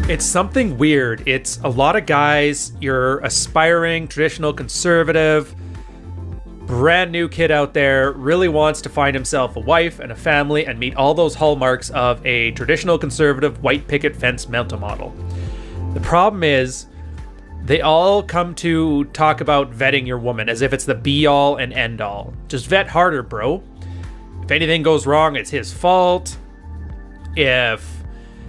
It's something weird. It's a lot of guys, you're aspiring, traditional conservative, brand new kid out there, really wants to find himself a wife and a family and meet all those hallmarks of a traditional conservative white picket fence mental model. The problem is, they all come to talk about vetting your woman as if it's the be-all and end-all. Just vet harder, bro. If anything goes wrong, it's his fault. If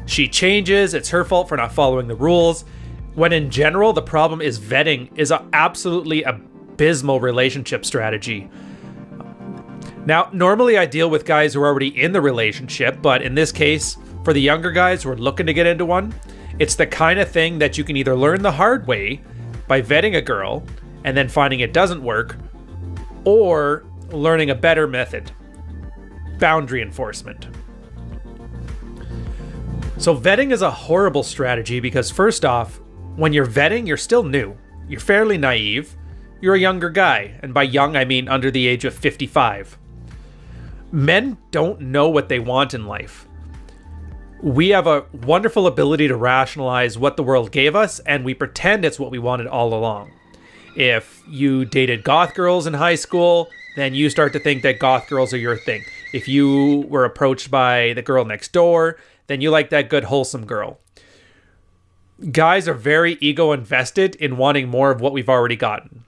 she changes, it's her fault for not following the rules. When in general, the problem is vetting is an absolutely abysmal relationship strategy. Now, normally I deal with guys who are already in the relationship, but in this case, for the younger guys who are looking to get into one, it's the kind of thing that you can either learn the hard way by vetting a girl and then finding it doesn't work, or learning a better method: boundary enforcement. So vetting is a horrible strategy because, first off, when you're vetting, you're still new. You're fairly naive. You're a younger guy, and by young I mean under the age of 55. Men don't know what they want in life. We have a wonderful ability to rationalize what the world gave us, and we pretend it's what we wanted all along. If you dated goth girls in high school, then you start to think that goth girls are your thing. If you were approached by the girl next door, then you like that good wholesome girl. Guys are very ego invested in wanting more of what we've already gotten.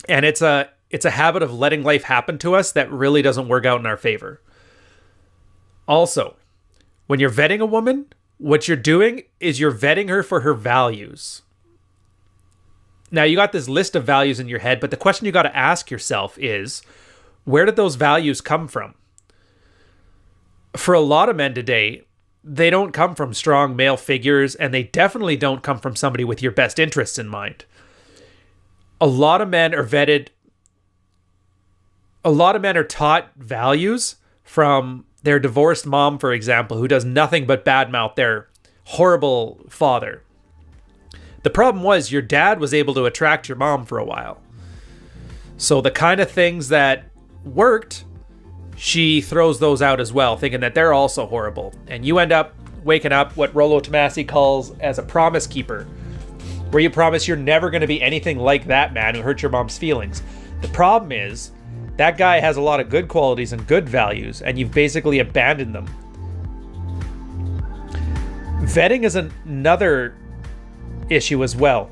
And it's a habit of letting life happen to us that really doesn't work out in our favor. Also, when you're vetting a woman, what you're doing is you're vetting her for her values. Now, you got this list of values in your head, but the question you got to ask yourself is, where did those values come from? For a lot of men today, they don't come from strong male figures, and they definitely don't come from somebody with your best interests in mind. A lot of men are taught values from their divorced mom, for example, who does nothing but badmouth their horrible father. The problem was your dad was able to attract your mom for a while. So the kind of things that worked, she throws those out as well, thinking that they're also horrible. And you end up waking up what Rollo Tomassiego calls as a promise keeper, where you promise you're never going to be anything like that man who hurt your mom's feelings. The problem is, that guy has a lot of good qualities and good values, and you've basically abandoned them. Vetting is another issue as well.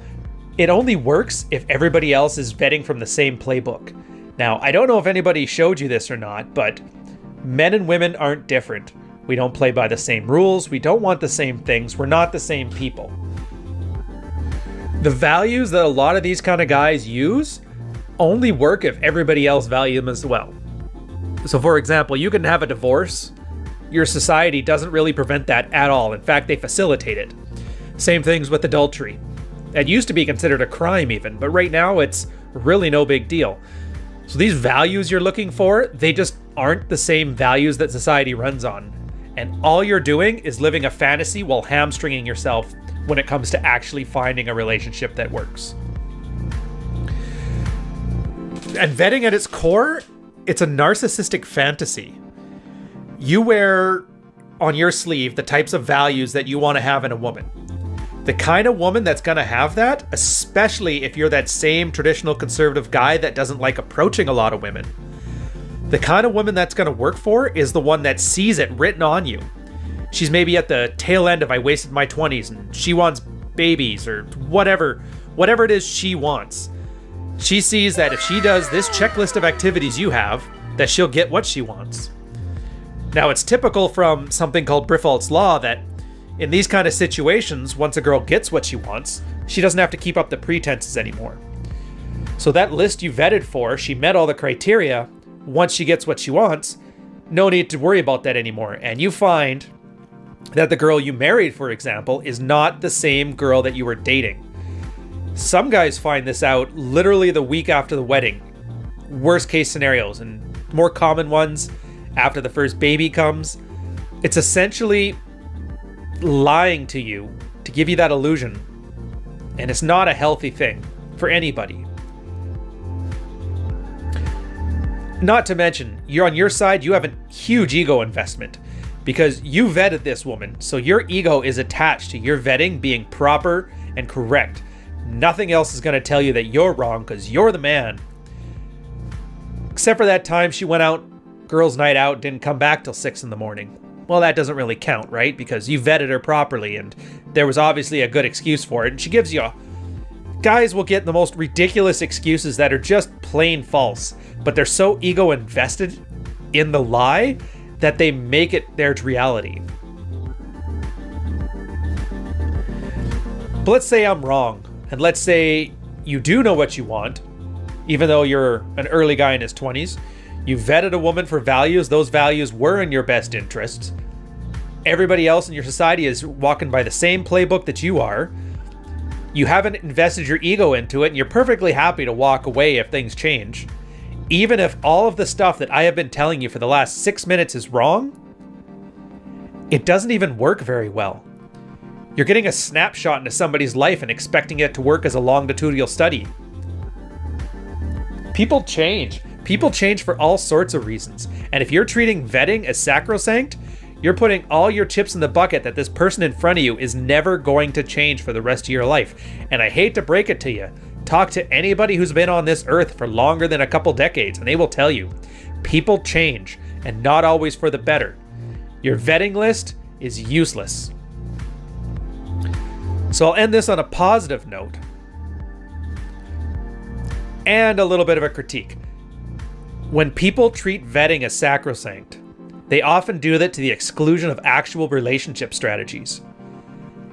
It only works if everybody else is vetting from the same playbook. Now, I don't know if anybody showed you this or not, but men and women aren't different. We don't play by the same rules. We don't want the same things. We're not the same people. The values that a lot of these kind of guys use only work if everybody else values them as well. So for example, you can have a divorce. Your society doesn't really prevent that at all. In fact, they facilitate it. Same things with adultery. It used to be considered a crime even, but right now it's really no big deal. So these values you're looking for, they just aren't the same values that society runs on. And all you're doing is living a fantasy while hamstringing yourself when it comes to actually finding a relationship that works. And vetting at its core, it's a narcissistic fantasy. You wear on your sleeve the types of values that you want to have in a woman. The kind of woman that's going to have that, especially if you're that same traditional conservative guy that doesn't like approaching a lot of women. The kind of woman that's going to work for is the one that sees it written on you. She's maybe at the tail end of I wasted my 20s and she wants babies or whatever it is she wants. She sees that if she does this checklist of activities you have, that she'll get what she wants. Now, it's typical from something called Briffault's Law that in these kind of situations, once a girl gets what she wants, she doesn't have to keep up the pretenses anymore. So that list you vetted for, she met all the criteria. Once she gets what she wants, no need to worry about that anymore. And you find that the girl you married, for example, is not the same girl that you were dating. Some guys find this out literally the week after the wedding. Worst case scenarios, and more common ones after the first baby comes. It's essentially lying to you to give you that illusion. And it's not a healthy thing for anybody. Not to mention, you're on your side, you have a huge ego investment. because you vetted this woman, so your ego is attached to your vetting being proper and correct. Nothing else is going to tell you that you're wrong because you're the man. Except for that time she went out, girls' night out, didn't come back till 6 in the morning. Well, that doesn't really count, right? Because you vetted her properly and there was obviously a good excuse for it. And she gives you guys will get the most ridiculous excuses that are just plain false, but they're so ego invested in the lie that they make it their reality. But let's say I'm wrong, and let's say you do know what you want, even though you're an early guy in his 20s. You vetted a woman for values. Those values were in your best interests. Everybody else in your society is walking by the same playbook that you are. You haven't invested your ego into it, and you're perfectly happy to walk away if things change. Even if all of the stuff that I have been telling you for the last 6 minutes is wrong, it doesn't even work very well. You're getting a snapshot into somebody's life and expecting it to work as a longitudinal study. People change. People change for all sorts of reasons. And if you're treating vetting as sacrosanct, you're putting all your chips in the bucket that this person in front of you is never going to change for the rest of your life. And I hate to break it to you. Talk to anybody who's been on this earth for longer than a couple decades, and they will tell you, people change, and not always for the better. Your vetting list is useless. So I'll end this on a positive note. And a little bit of a critique. When people treat vetting as sacrosanct, they often do that to the exclusion of actual relationship strategies.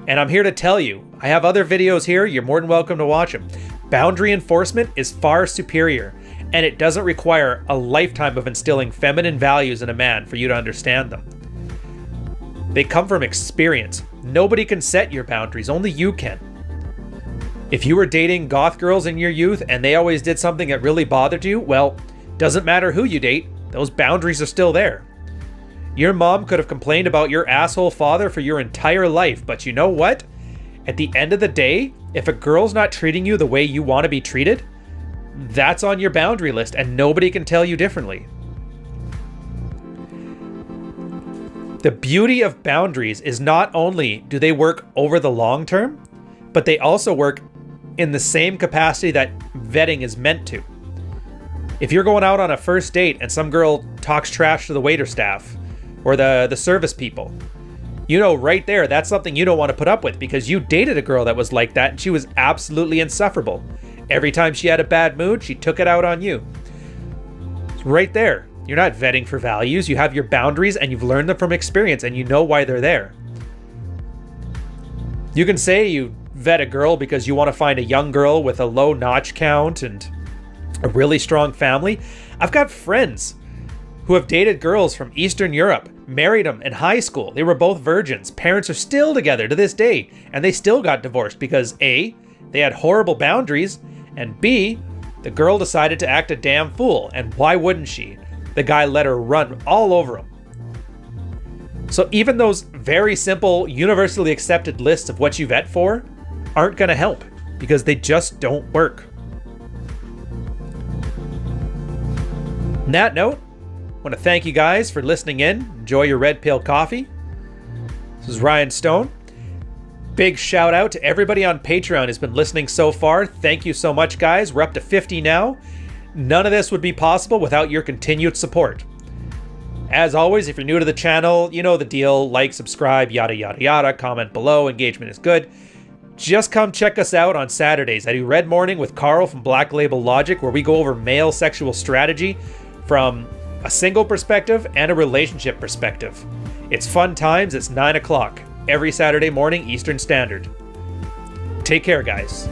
And I'm here to tell you, I have other videos here, you're more than welcome to watch them. Boundary enforcement is far superior, and it doesn't require a lifetime of instilling feminine values in a man for you to understand them. They come from experience. Nobody can set your boundaries, only you can. If you were dating goth girls in your youth and they always did something that really bothered you, well, doesn't matter who you date, those boundaries are still there. Your mom could have complained about your asshole father for your entire life, but you know what? At the end of the day, if a girl's not treating you the way you want to be treated, that's on your boundary list and nobody can tell you differently. The beauty of boundaries is not only do they work over the long term, but they also work in the same capacity that vetting is meant to. If you're going out on a first date and some girl talks trash to the waiter staff or the service people, you know right there that's something you don't want to put up with because you dated a girl that was like that and she was absolutely insufferable. Every time she had a bad mood, she took it out on you. It's right there. You're not vetting for values. You have your boundaries and you've learned them from experience and you know why they're there. You can say you vet a girl because you want to find a young girl with a low notch count and a really strong family. I've got friends who have dated girls from Eastern Europe, married them in high school. They were both virgins. Parents are still together to this day, and they still got divorced because A, they had horrible boundaries, and B, the girl decided to act a damn fool, and why wouldn't she? The guy let her run all over him. So even those very simple, universally accepted lists of what you vet for aren't going to help because they just don't work. On that note, I want to thank you guys for listening in. Enjoy your red pill coffee. This is Ryan Stone. Big shout out to everybody on Patreon who's been listening so far. Thank you so much, guys. We're up to 50 now. None of this would be possible without your continued support. As always, if you're new to the channel, you know the deal. Like, subscribe, yada, yada, yada. Comment below. Engagement is good. Just come check us out on Saturdays. I do Red Morning with Carl from Black Label Logic, where we go over male sexual strategy from a single perspective and a relationship perspective. It's fun times. It's 9 o'clock every Saturday morning, Eastern Standard. Take care, guys.